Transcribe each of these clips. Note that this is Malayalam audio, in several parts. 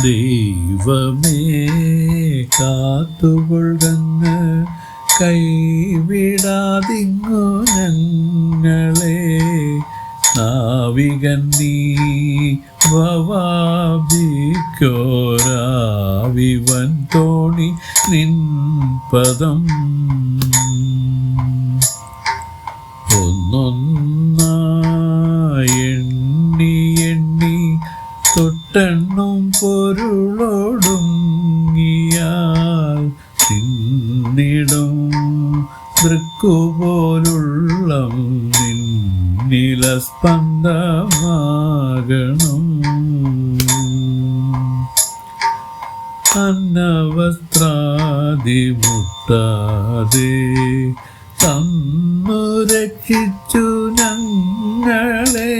ദൈവമേ കാത്തുകൊള്ളുന്ന കൈവിടാതിങ്ങു ഞങ്ങളെ. നാവികൻ നീ വവാഭിക്കോരാവിവൻ തോണി നിൻ പദം. ഒന്നൊന്നായി എണ്ണി എണ്ണി തൊട്ടെണ്ണും പൊരുളൊടുങ്ങിയാൽ തിന്നിടും ദൃക്കുപോലുള്ള നിന്നില സ്പന്ദമാകണം. അന്നവസ്ത്രാദി മുട്ടാതെ തന്നു രക്ഷിച്ചു ഞങ്ങളെ.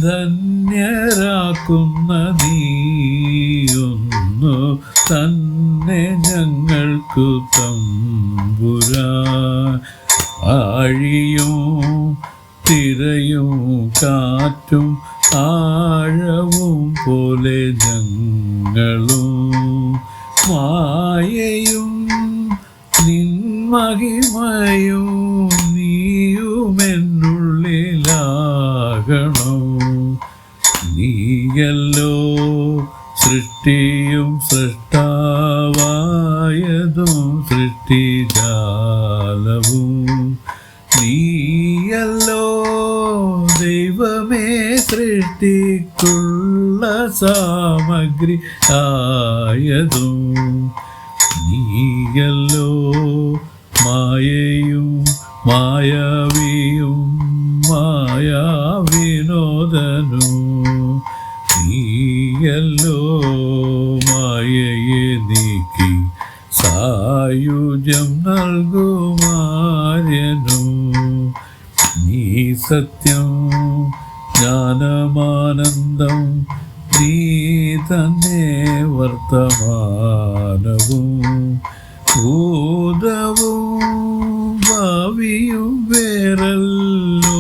ധന്യരാക്കുന്ന നീയൊന്നു തന്നെ ഞങ്ങൾക്കു തമ്പുരാൻ. ആഴിയും തിരയും കാറ്റും ആഴവും പോലെ ഞങ്ങളും മായയും നിൻ മഹിമയും നീയുമെന്നുള്ളിലാകണം. നീയല്ലോ സൃഷ്ടിയും സൃഷ്ടാവായതും സൃഷ്ടിജാലവും. നീയല്ലോ ദൈവമേ സൃഷ്ടിക്കുള്ള സാമഗ്രി ആയതും. നീയല്ലോ മായയും മായാവിയും മായാവിനോദനും. നീയല്ലോ മായയെ നീക്കി സായുജ്യം നൽകുമാര്യനും. നീ സത്യം ജ്ഞാനമാനന്ദം നീ തന്നെ വർത്തമാനവും ഭൂതവും ഭാവിയും വേറല്ലോതും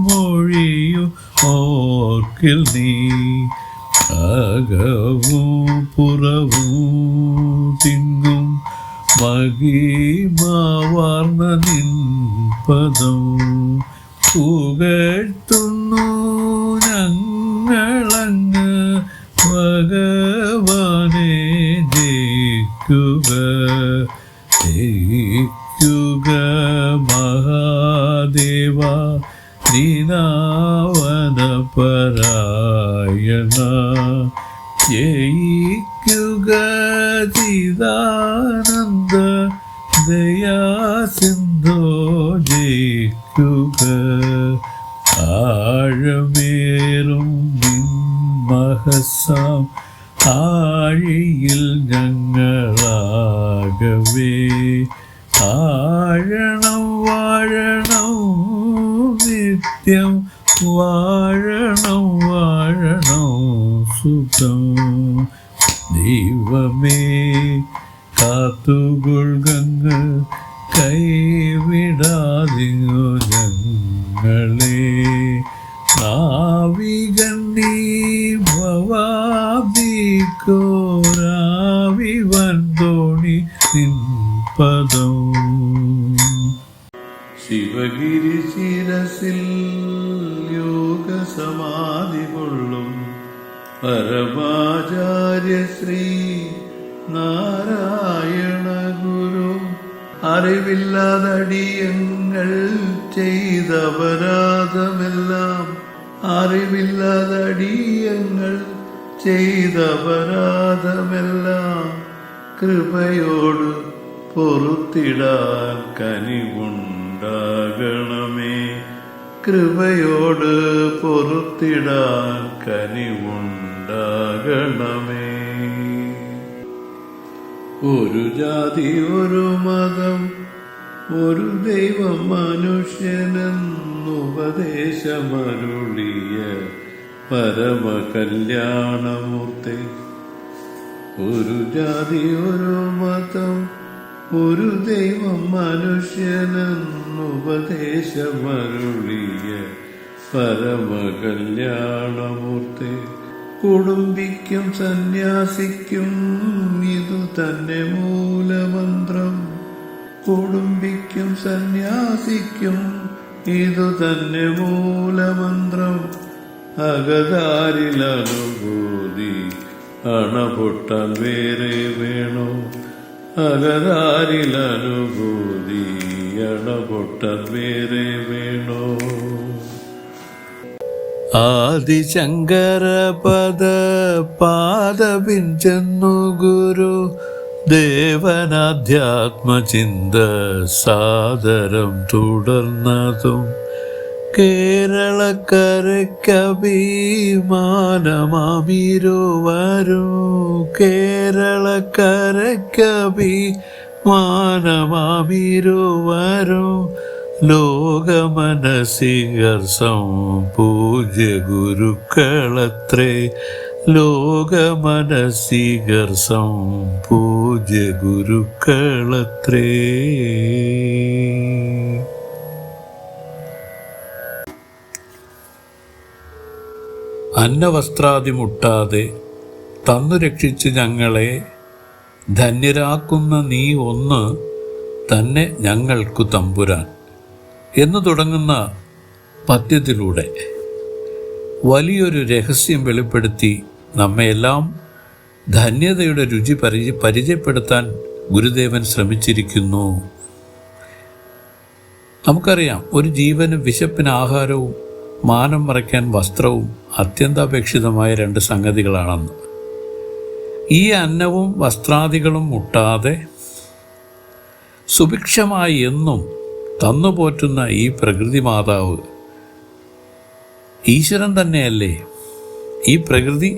മൊഴിയും ഓർക്കിൽ നീ. അകവും പുറവും തിങ്ങും മഹിമാവാർന്ന നിൻ പദം പുകഴ്ത്തുന്നു ഞങ്ങളങ്ങ്. ഭഗവാനെ ജയിക്കുക ജയിക്കുക മഹാദേവ ദീനാവനപരായണ. ജയിക്കുക ചിദാനന്ദ ദയാസിന്ധോ. ജയിക്കുക ആഴമേറും നിൻ മഹസാം ആഴിയിൽ ഞങ്ങളാകവേ. ആഴണം വാഴണം നിത്യം വാഴണം വാഴണം സുഖം. ദൈവമേ കാത്തുകൊള്ളുക കൈവിടാതിങ്ങു ഞങ്ങളെ. നാവികൻ നീ ഭവാഭിക്കോരാവിവൻ തോണി നിൻ പദം. ശിവഗിരി ശിരസിൽ യോഗസമാധി കൊള്ളും പരമാചാര്യ ശ്രീ നാരായണ ഗുരു. അറിവില്ലാതടിയങ്ങൾ ചെയ്ത അപരാധമെല്ലാം അറിവില്ലാതടിയങ്ങൾ ചെയ്ത അപരാധമെല്ലാം കൃപയോട് പൊറുത്തിടാൻ കനിവുണ്ടാകണമേ. കൃപയോട് പൊറുത്തിടാൻ കനിവുണ്ടാകണമേ. ഒരു ജാതി ഒരു മതം ഒരു ദൈവം മനുഷ്യനെന്നുപദേശമരുളിയ പരമകല്യാണമൂർത്തി. ഒരു ജാതി ഒരു മതം ഒരു ദൈവം മനുഷ്യനെന്നുപദേശമരുളിയ പരമകല്യാണമൂർത്തി. കുടുംബിക്കും സന്യാസിക്കും ഇതു തന്നെ മൂലമന്ത്രം. കുടുംബിക്കും സന്യാസിക്കും ഇതു തന്നെ മൂലമന്ത്രം. അകതാരിലനുഭൂതി അണപൊട്ടാൻ വേറെ വേണോ? അകതാരിലനുഭൂതി അണപൊട്ടാൻ വേറെ വേണോ? ആദിശങ്കരപദ പാദപിഞ്ചെന്നു ഗുരു ദേവനാധ്യാത്മചിന്ത സാദരം തുടർന്നതും കേരളക്കരയ്ക്കഭിമാനമാമിരുവരും. കേരളക്കരയ്ക്കഭിമാനമാമിരുവരും. ലോകമനസികർ പൂജ്യ ഗുരുക്കളത്രേ. ലോകമനസികർ പൂജ്യ ഗുരുക്കളത്രേ. അന്നവസ്ത്രാദി മുട്ടാതെ തന്നു രക്ഷിച്ച് ഞങ്ങളെ ധന്യരാക്കുന്ന നീ ഒന്ന് തന്നെ ഞങ്ങൾക്കു തമ്പുരാൻ എന്നു തുടങ്ങുന്ന പദ്യത്തിലൂടെ വലിയൊരു രഹസ്യം വെളിപ്പെടുത്തി നമ്മയെല്ലാം ധന്യതയുടെ രുചി പരിചയപ്പെടുത്താൻ ഗുരുദേവൻ ശ്രമിച്ചിരിക്കുന്നു. നമുക്കറിയാം, ഒരു ജീവന് വിശപ്പിന് ആഹാരവും മാനം മറയ്ക്കാൻ വസ്ത്രവും അത്യന്താപേക്ഷിതമായ രണ്ട് സംഗതികളാണെന്ന്. ഈ അന്നവും വസ്ത്രാദികളും മുട്ടാതെ സുഭിക്ഷമായി എന്നും തന്നുപോറ്റുന്ന ഈ പ്രകൃതി മാതാവ് ഈശ്വരൻ തന്നെയല്ലേ? ഈ പ്രകൃതി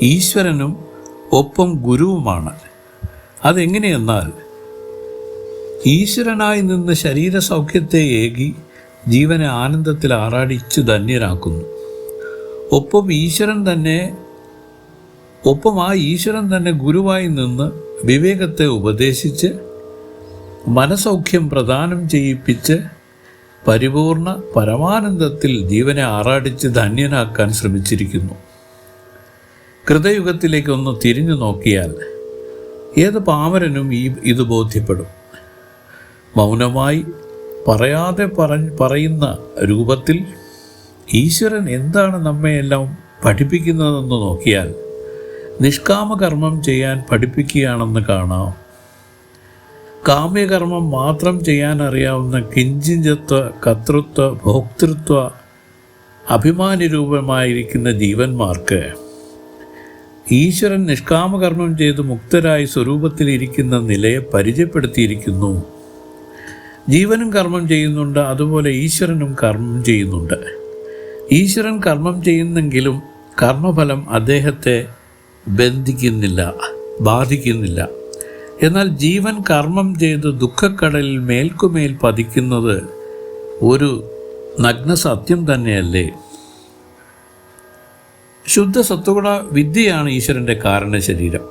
ഈശ്വരനും ഒപ്പം ഗുരുവുമാണ്. അതെങ്ങനെയെന്നാൽ, ഈശ്വരനായി നിന്ന് ശരീരസൗഖ്യത്തെ ഏകി ജീവനെ ആനന്ദത്തിൽ ആറാടിച്ച് ധന്യരാക്കുന്നു. ഒപ്പം ആ ഈശ്വരൻ തന്നെ ഗുരുവായി നിന്ന് വിവേകത്തെ ഉപദേശിച്ച് മനസൗഖ്യം പ്രദാനം ചെയ്യിപ്പിച്ച് പരിപൂർണ പരമാനന്ദത്തിൽ ജീവനെ ആറാടിച്ച് ധന്യനാക്കാൻ ശ്രമിച്ചിരിക്കുന്നു. കൃതയുഗത്തിലേക്കൊന്ന് തിരിഞ്ഞു നോക്കിയാൽ ഏത് പാമരനും ഇത് ബോധ്യപ്പെടും. മൗനമായി പറയാതെ പറയുന്ന രൂപത്തിൽ ഈശ്വരൻ എന്താണ് നമ്മയെല്ലാം പഠിപ്പിക്കുന്നതെന്ന് നോക്കിയാൽ നിഷ്കാമകർമ്മം ചെയ്യാൻ പഠിപ്പിക്കുകയാണെന്ന് കാണാം. കാമ്യകർമ്മം മാത്രം ചെയ്യാൻ അറിയാവുന്ന കിഞ്ചിഞ്ചത്വ, കർത്തൃത്വ, ഭോക്തൃത്വ അഭിമാനരൂപമായിരിക്കുന്ന ജീവന്മാർക്ക് ഈശ്വരൻ നിഷ്കാമകർമ്മം ചെയ്ത് മുക്തരായി സ്വരൂപത്തിലിരിക്കുന്ന നിലയെ പരിചയപ്പെടുത്തിയിരിക്കുന്നു. ജീവനും കർമ്മം ചെയ്യുന്നുണ്ട്, അതുപോലെ ഈശ്വരനും കർമ്മം ചെയ്യുന്നുണ്ട്. ഈശ്വരൻ കർമ്മം ചെയ്യുന്നെങ്കിലും കർമ്മഫലം അദ്ദേഹത്തെ ബാധിക്കുന്നില്ല. എന്നാൽ ജീവൻ കർമ്മം ചെയ്ത് ദുഃഖക്കടലിൽ മേൽക്കുമേൽ പതിക്കുന്നത് ഒരു നഗ്ന സത്യം തന്നെയല്ലേ? ശുദ്ധ സത്വഗുണ വിദ്യയാണ് ഈശ്വരൻ്റെ കാരണശരീരം.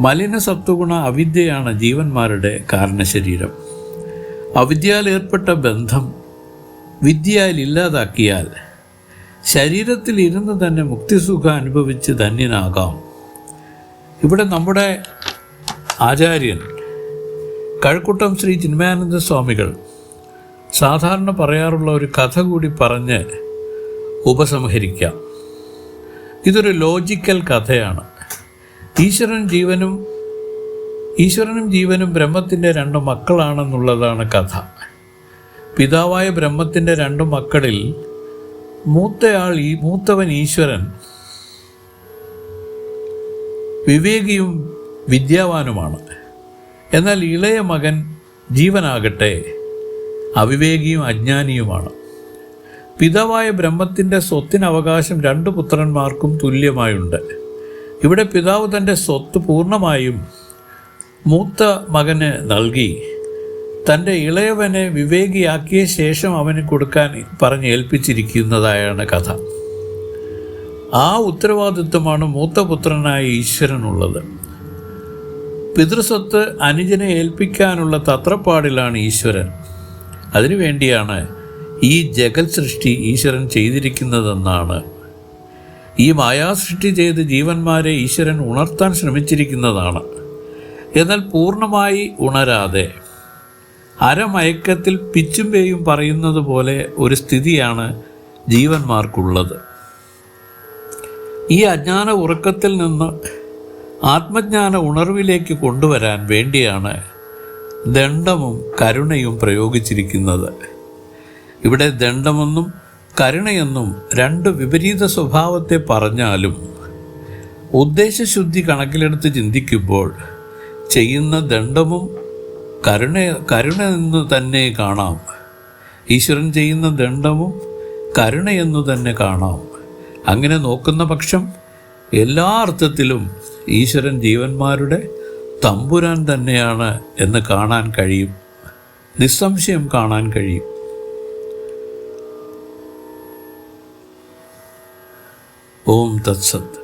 മലിന സത്വഗുണ അവിദ്യയാണ് ജീവന്മാരുടെ കാരണശരീരം. അവിദ്യയാൽ ഏർപ്പെട്ട ബന്ധം വിദ്യയാൽ ഇല്ലാതാക്കിയാൽ ശരീരത്തിൽ ഇരുന്ന് തന്നെ മുക്തിസുഖം അനുഭവിച്ച് ധന്യനാകാം. ഇവിടെ നമ്മുടെ ആചാര്യൻ കഴക്കൂട്ടം ശ്രീ ചിന്മയാനന്ദ സ്വാമികൾ സാധാരണ പറയാറുള്ള ഒരു കഥ കൂടി പറഞ്ഞ് ഉപസംഹരിക്കാം. ഇതൊരു ലോജിക്കൽ കഥയാണ്. ഈശ്വരനും ജീവനും ബ്രഹ്മത്തിൻ്റെ രണ്ട് മക്കളാണെന്നുള്ളതാണ് കഥ. പിതാവായ ബ്രഹ്മത്തിൻ്റെ രണ്ട് മക്കളിൽ മൂത്തവൻ ഈശ്വരൻ വിവേകിയും വിദ്യാവാനുമാണ്. എന്നാൽ ഇളയ മകൻ ജീവനാകട്ടെ അവിവേകിയും അജ്ഞാനിയുമാണ്. പിതാവായ ബ്രഹ്മത്തിൻ്റെ സ്വത്തിന് അവകാശം രണ്ട് പുത്രന്മാർക്കും തുല്യമായുണ്ട്. ഇവിടെ പിതാവ് തൻ്റെ സ്വത്ത് പൂർണ്ണമായും മൂത്ത മകന് നൽകി തൻ്റെ ഇളയവനെ വിവേകിയാക്കിയ ശേഷം അവന് കൊടുക്കാൻ പറഞ്ഞേൽപ്പിച്ചിരിക്കുന്നതായാണ് കഥ. ആ ഉത്തരവാദിത്വമാണ് മൂത്തപുത്രനായ ഈശ്വരനുള്ളത്. പിതൃസ്വത്ത് അനുജനെ ഏൽപ്പിക്കാനുള്ള തത്രപ്പാടിലാണ് ഈശ്വരൻ. അതിനുവേണ്ടിയാണ് ഈ ജഗത് സൃഷ്ടി ഈശ്വരൻ ചെയ്തിരിക്കുന്നതെന്നാണ്. ഈ മായാസൃഷ്ടി ചെയ്ത് ജീവന്മാരെ ഈശ്വരൻ ഉണർത്താൻ ശ്രമിച്ചിരിക്കുന്നതാണ്. എന്നാൽ പൂർണ്ണമായി ഉണരാതെ അരമയക്കത്തിൽ പിച്ചും പേയും പറയുന്നത് പോലെ ഒരു സ്ഥിതിയാണ് ജീവന്മാർക്കുള്ളത്. ഈ അജ്ഞാന ഉറക്കത്തിൽ നിന്ന് ആത്മജ്ഞാന ഉണർവിലേക്ക് കൊണ്ടുവരാൻ വേണ്ടിയാണ് ദണ്ഡമും കരുണയും പ്രയോഗിച്ചിരിക്കുന്നത്. ഇവിടെ ദണ്ഡമെന്നും കരുണയെന്നും രണ്ട് വിപരീത സ്വഭാവത്തെ പറഞ്ഞാലും ഉദ്ദേശശുദ്ധി കണക്കിലെടുത്ത് ചിന്തിക്കുമ്പോൾ ചെയ്യുന്ന ദണ്ഡമും കരുണ എന്ന് തന്നെ കാണാം. ഈശ്വരൻ ചെയ്യുന്ന ദണ്ഡമും കരുണയെന്നു തന്നെ കാണാം. അങ്ങനെ നോക്കുന്ന പക്ഷം എല്ലാ അർത്ഥത്തിലും ഈശ്വരൻ ജീവന്മാരുടെ തമ്പുരാൻ തന്നെയാണ് എന്ന് കാണാൻ കഴിയും, നിസ്സംശയം കാണാൻ കഴിയും. ഓം തത്സത്.